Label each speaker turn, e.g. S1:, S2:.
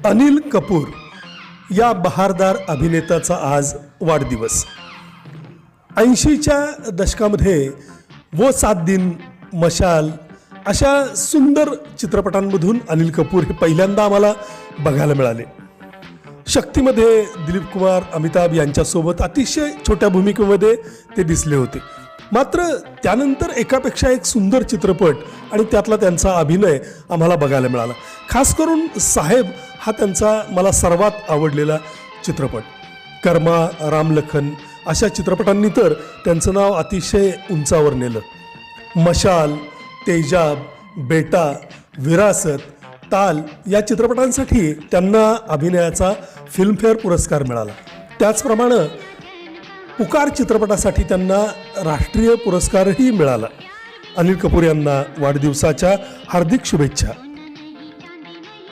S1: अनिल कपूर या बहारदार अभिनेत्याचा आज वाढदिवस। 80च्या दशकामध्ये वो 7 दिन, मशाल अशा सुंदर चित्रपटांमधून अनिल कपूर हे पहिल्यांदा आम्हाला बघायला मिळाले। शक्तीमध्ये दिलीप कुमार, अमिताभ यांच्यासोबत अतिशय छोट्या भूमिकेमध्ये ते दिसले होते। मात्र त्यानंतर एकापेक्षा एक सुंदर चित्रपट आणि त्यातला त्यांचा अभिनय आम्हाला बघायला मिळाला। खास करून साहेब हा त्यांचा मला सर्वात आवडलेला चित्रपट। कर्मा, रामलखन अशा चित्रपटांनी तर त्यांचं नाव अतिशय उंचावर नेलं। मशाल, तेजाब, बेटा, विरासत, ताल या चित्रपटांसाठी त्यांना अभिनयाचा फिल्मफेअर पुरस्कार मिळाला। त्याचप्रमाणे पुकार चित्रपटासाठी त्यांना राष्ट्रीय पुरस्कारही मिळाला। अनिल कपूर यांना वाढदिवसाच्या हार्दिक शुभेच्छा।